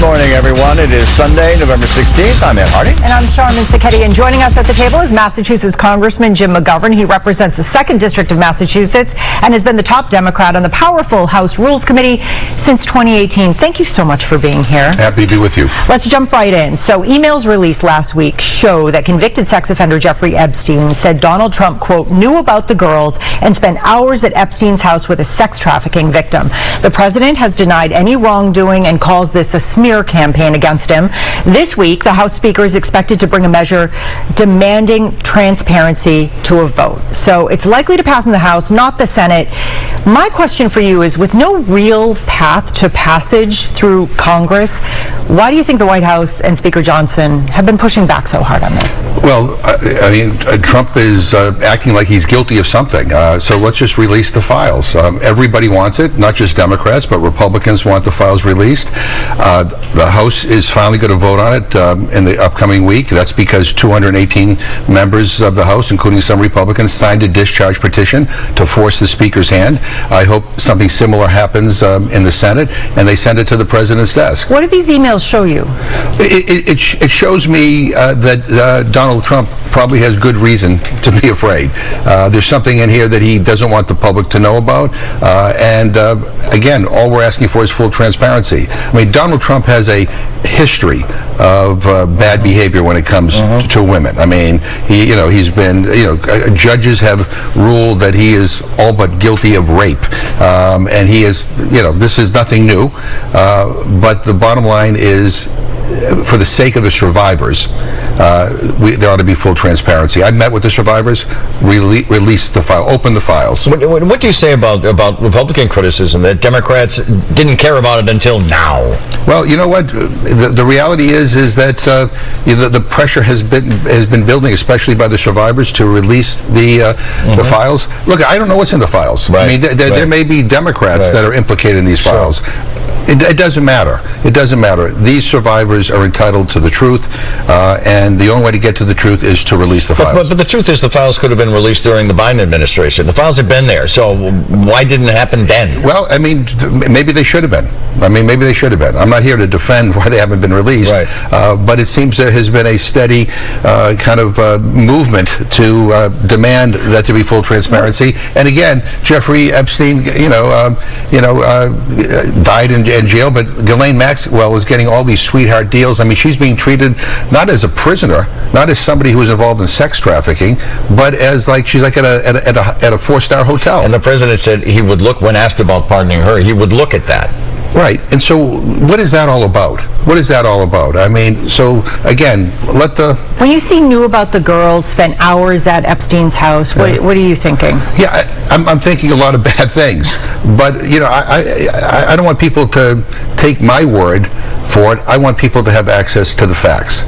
Good morning, everyone. It is Sunday, November 16th. I'm Ed Hardy. And I'm Charmin Sacchetti. And joining us at the table is Massachusetts Congressman Jim McGovern. He represents the 2nd District of Massachusetts and has been the top Democrat on the powerful House Rules Committee since 2018. Thank you so much for being here. Happy to be with you. Let's jump right in. So emails released last week show that convicted sex offender Jeffrey Epstein said Donald Trump, quote, knew about the girls and spent hours at Epstein's house with a sex trafficking victim. The president has denied any wrongdoing and calls this a smear campaign against him. This week, the House Speaker is expected to bring a measure demanding transparency to a vote. So it's likely to pass in the House, not the Senate. My question for you is, with no real path to passage through Congress, why do you think the White House and Speaker Johnson have been pushing back so hard on this? Well, I mean, Trump is acting like he's guilty of something. So let's just release the files. Everybody wants it, not just Democrats, but Republicans want the files released. The House is finally going to vote on it in the upcoming week. That's because 218 members of the House, including some Republicans, signed a discharge petition to force the Speaker's hand. I hope something similar happens in the Senate, and they send it to the President's desk. What do these emails show you? It shows me that Donald Trump probably has good reason to be afraid. There's something in here that he doesn't want the public to know about. And again, all we're asking for is full transparency. I mean, Donald Trump has a history of bad behavior when it comes to women. I mean, he's been, judges have ruled that he is all but guilty of rape. And he is, this is nothing new. But the bottom line is, for the sake of the survivors, there ought to be full transparency. I met with the survivors, released the file, opened the files. What do you say about Republican criticism that Democrats didn't care about it until now? Well, you know what? The reality is that the pressure has been building, especially by the survivors, to release the files. Look, I don't know what's in the files. Right. I mean, there may be Democrats that are implicated in these files. It doesn't matter. It doesn't matter. These survivors are entitled to the truth, and the only way to get to the truth is to release the files. But the truth is, the files could have been released during the Biden administration. The files have been there, so why didn't it happen then? Well, I mean, maybe they should have been. Maybe they should have been. I'm not here to defend why they haven't been released, but it seems there has been a steady kind of movement to demand that there be full transparency. And again, Jeffrey Epstein, died in jail, but Ghislaine Maxwell is getting all these sweetheart deals. I mean, she's being treated not as a prisoner, not as somebody who was involved in sex trafficking, but as she's like at a 4-star hotel. And the president said he would look, when asked about pardoning her, he would look at that. Right. And so what is that all about? What is that all about? I mean, so again, When you see knew about the girls, spent hours at Epstein's house, what are you thinking? Yeah, I'm thinking a lot of bad things. But, I don't want people to take my word for it. I want people to have access to the facts.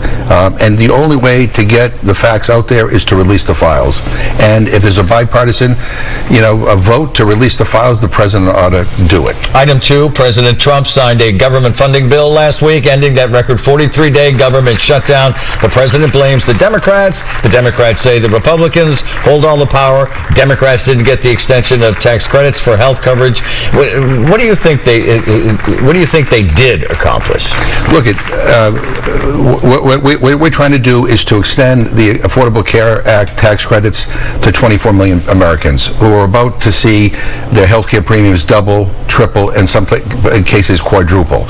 And the only way to get the facts out there is to release the files. And if there's a bipartisan, a vote to release the files, the president ought to do it. Item 2, President Trump signed a government funding bill last week, ending that record 43-day government shutdown. The president blames the Democrats. The Democrats say the Republicans hold all the power. Democrats didn't get the extension of tax credits for health coverage. What do you think they did accomplish? Look, what we're trying to do is to extend the Affordable Care Act tax credits to 24 million Americans who are about to see their health care premiums double, triple, and some cases quadruple.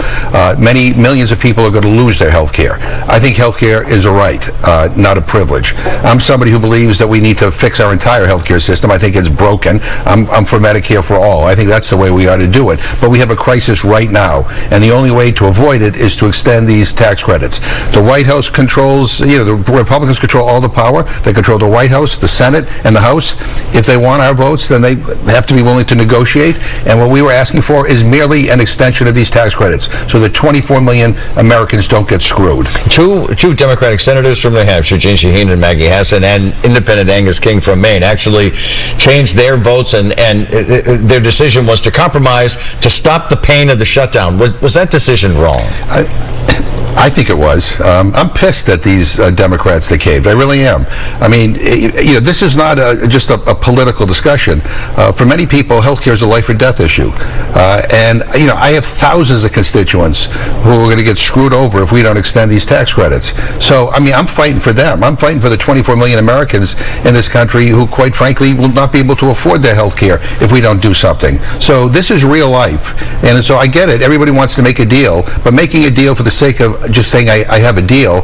Many millions of people are going to lose their health care. I think health care is a right, not a privilege. I'm somebody who believes that we need to fix our entire health care system. I think it's broken. I'm for Medicare for all. I think that's the way we ought to do it. But we have a crisis right now, and the only way to avoid it is to extend these tax credits. The White House controls, the Republicans control all the power. They control the White House, the Senate, and the House. If they want our votes, then they have to be willing to negotiate. And what we were asking for is merely an extension of these tax credits so that 24 million Americans don't get screwed. Two Democratic senators from New Hampshire, Jeanne Shaheen and Maggie Hassan, and independent Angus King from Maine, actually changed their votes, and their decision was to compromise to stop the pain of the shutdown. Was that decision wrong? I think it was. I'm pissed at these Democrats that caved. I really am. I mean, this is not just a political discussion. For many people, healthcare is a life or death issue. And I have thousands of constituents who are going to get screwed over if we don't extend these tax credits. So, I mean, I'm fighting for them. I'm fighting for the 24 million Americans in this country who, quite frankly, will not be able to afford their healthcare if we don't do something. So this is real life. And so I get it. Everybody wants to make a deal, but making a deal for the sake of just saying I have a deal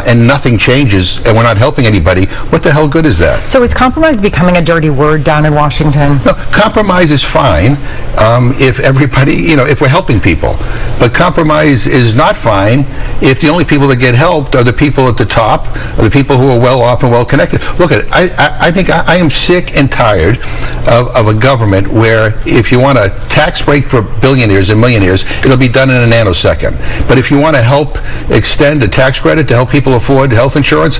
and nothing changes and we're not helping anybody, what the hell good is that? So is compromise becoming a dirty word down in Washington? No, compromise is fine if everybody, if we're helping people. But compromise is not fine if the only people that get helped are the people at the top, or the people who are well off and well connected. Look, I think I am sick and tired of a government where if you want a tax break for billionaires and millionaires, it'll be done in a nanosecond. But if you want to help extend a tax credit to help people afford health insurance,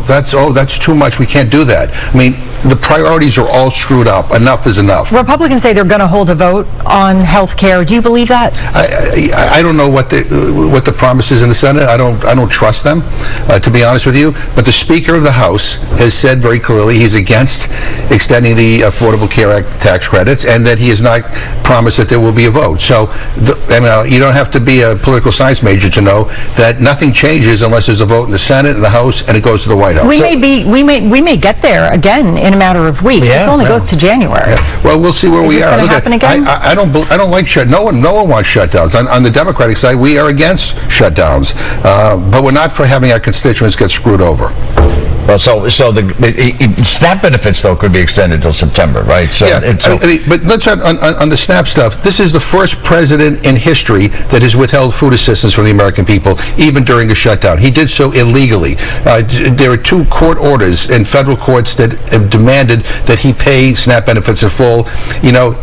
that's too much. We can't do that. I mean, the priorities are all screwed up. Enough is enough. Republicans say they're going to hold a vote on health care. Do you believe that? I don't know what the promise is in the Senate. I don't trust them, to be honest with you. But the Speaker of the House has said very clearly he's against extending the Affordable Care Act tax credits, and that he has not promised that there will be a vote. So, you don't have to be a political science major to know that nothing changes unless there's a vote in the Senate and the House, and it goes to the White House. We may get there again in a matter of weeks. This only goes to January. Yeah. Well, we'll see where we are. Is this going to happen again? I don't like no one wants shutdowns. On the Democratic side, we are against shutdowns, but we're not for having our constituents get screwed over. Well, so the SNAP benefits, though, could be extended till September, right? So, yeah, but let's on the SNAP stuff. This is the first president in history that has withheld food assistance from the American people, even during a shutdown. He did so illegally. There are 2 court orders in federal courts that have demanded that he pay SNAP benefits in full.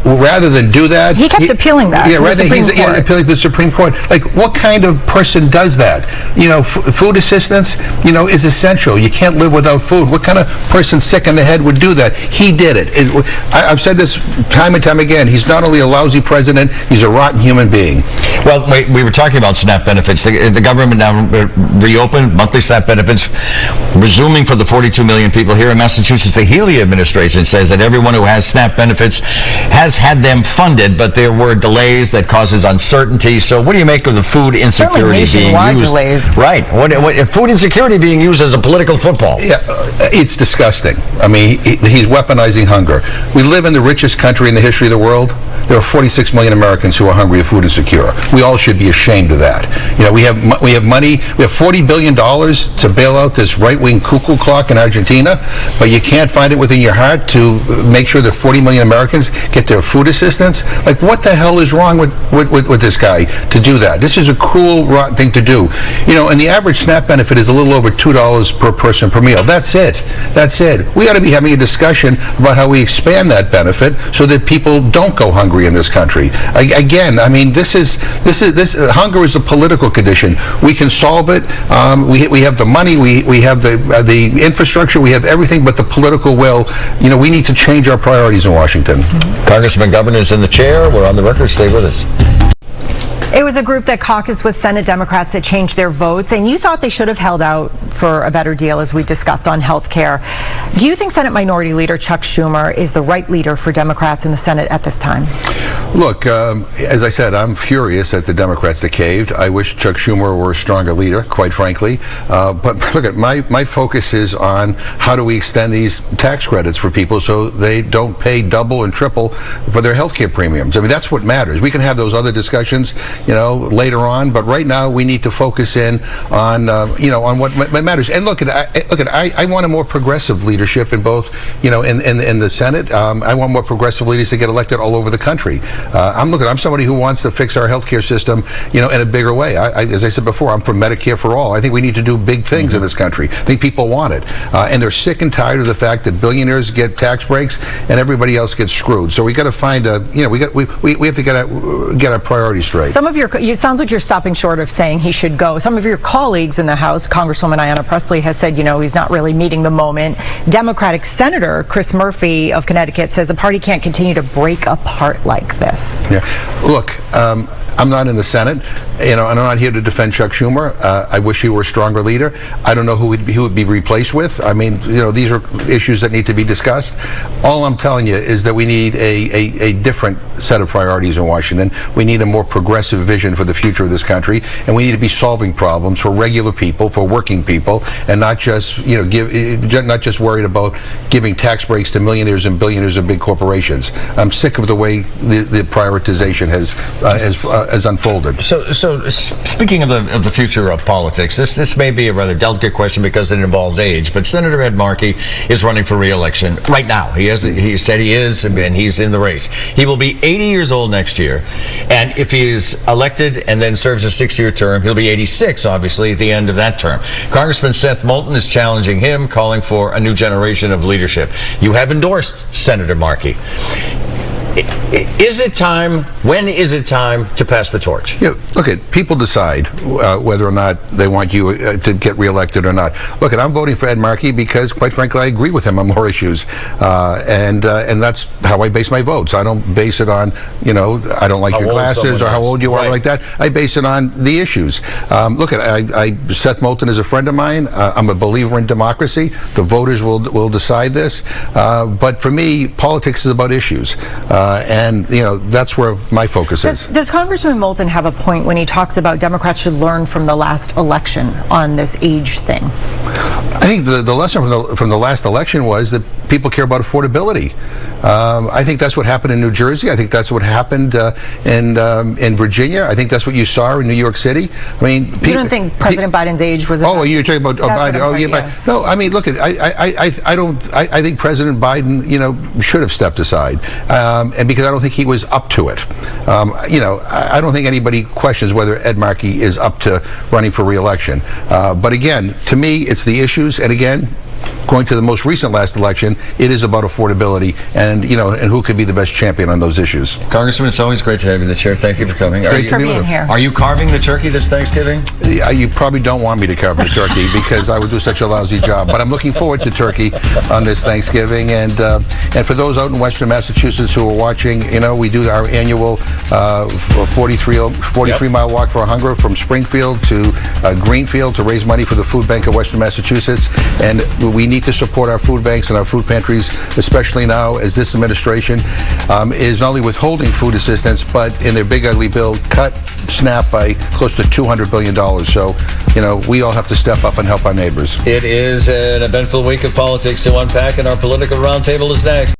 Rather than do that, he kept appealing that. Yeah, to the Supreme Court. Appealing to the Supreme Court. Like, what kind of person does that? Food assistance, is essential. You can't live without food. What kind of person sick in the head would do that? He did it. I've said this time and time again. He's not only a lousy president, he's a rotten human being. Well, we were talking about SNAP benefits. The government now reopened monthly SNAP benefits, resuming for the 42 million people here in Massachusetts. The Healy administration says that everyone who has SNAP benefits has had them funded, but there were delays that causes uncertainty. So what do you make of the food insecurity being used? Delays. Right. Food insecurity being used as a political football. Yeah, it's disgusting. I mean, he's weaponizing hunger. We live in the richest country in the history of the world. There are 46 million Americans who are hungry and food insecure. We all should be ashamed of that. We have money. We have $40 billion to bail out this right-wing cuckoo clock in Argentina, but you can't find it within your heart to make sure that 40 million Americans get their food assistance. Like, what the hell is wrong with this guy to do that? This is a cruel, rotten thing to do. And the average SNAP benefit is a little over $2 per person per meal. That's it. We ought to be having a discussion about how we expand that benefit so that people don't go hungry in this country. Again, I mean, this hunger is a political condition. We can solve it. We have the money. We have the infrastructure. We have everything but the political will. We need to change our priorities in Washington. Congressman McGovern is in the chair. We're on the record. Stay with us. It was a group that caucused with Senate Democrats that changed their votes, and you thought they should have held out for a better deal, as we discussed on health care. Do you think Senate Minority Leader Chuck Schumer is the right leader for Democrats in the Senate at this time? Look, as I said, I'm furious at the Democrats that caved. I wish Chuck Schumer were a stronger leader, quite frankly. But look, at my focus is on how do we extend these tax credits for people so they don't pay double and triple for their health care premiums. I mean, that's what matters. We can have those other discussions, later on, but right now we need to focus in on, on what matters. And look, I want a more progressive leadership in both, in the Senate. I want more progressive leaders to get elected all over the country. I'm somebody who wants to fix our healthcare system, in a bigger way. As I said before, I'm for Medicare for all. I think we need to do big things in this country. I think people want it, and they're sick and tired of the fact that billionaires get tax breaks and everybody else gets screwed. So we got to find we have to get our priorities straight. It sounds like you're stopping short of saying he should go. Some of your colleagues in the House, Congresswoman Ayanna Pressley, has said, he's not really meeting the moment. Democratic Senator Chris Murphy of Connecticut says the party can't continue to break apart like this. Yeah. Look, I'm not in the Senate, and I'm not here to defend Chuck Schumer. I wish he were a stronger leader. I don't know who would be replaced with. I mean, these are issues that need to be discussed. All I'm telling you is that we need a different set of priorities in Washington. We need a more progressive vision for the future of this country, and we need to be solving problems for regular people, for working people, and not just not just worried about giving tax breaks to millionaires and billionaires and big corporations. I'm sick of the way the prioritization has unfolded. So speaking of the future of politics, this may be a rather delicate question because it involves age, but Senator Ed Markey is running for re-election right now. He said he is, and he's in the race. He will be 80 years old next year, and if he is elected and then serves a 6-year term, he'll be 86, obviously, at the end of that term. Congressman Seth Moulton is challenging him, calling for a new generation of leadership. You have endorsed Senator Markey. Is it time? When is it time to pass the torch? Yeah, look, people decide whether or not they want you to get reelected or not. Look, I'm voting for Ed Markey because, quite frankly, I agree with him on more issues, and that's how I base my votes. I don't base it on, I don't like your glasses or how old you are, like that. I base it on the issues. Look, Seth Moulton is a friend of mine. I'm a believer in democracy. The voters will decide this. But for me, politics is about issues. And that's where my focus is. Does Congressman Moulton have a point when he talks about Democrats should learn from the last election on this age thing? I think the lesson from the last election was that people care about affordability. I think that's what happened in New Jersey. I think that's what happened in Virginia. I think that's what you saw in New York City. I mean, you don't think President Biden's age was? Oh, you're talking about Biden? Oh, yeah. No, I mean, look, I don't. I think President Biden, should have stepped aside, and because I don't think he was up to it. I don't think anybody questions whether Ed Markey is up to running for re-election. But again, to me, it's the issues, and again, going to the most recent last election, it is about affordability and who could be the best champion on those issues. Congressman, it's always great to have you in the chair. Thank you for coming. Thanks for being here. Are you carving the turkey this Thanksgiving? You probably don't want me to carve the turkey because I would do such a lousy job. But I'm looking forward to turkey on this Thanksgiving. And for those out in Western Massachusetts who are watching, we do our annual 43-mile walk for hunger from Springfield to Greenfield to raise money for the Food Bank of Western Massachusetts. And we need to support our food banks and our food pantries, especially now as this administration is not only withholding food assistance, but in their big ugly bill, cut SNAP by close to $200 billion. So, we all have to step up and help our neighbors. It is an eventful week of politics to unpack, and our political roundtable is next.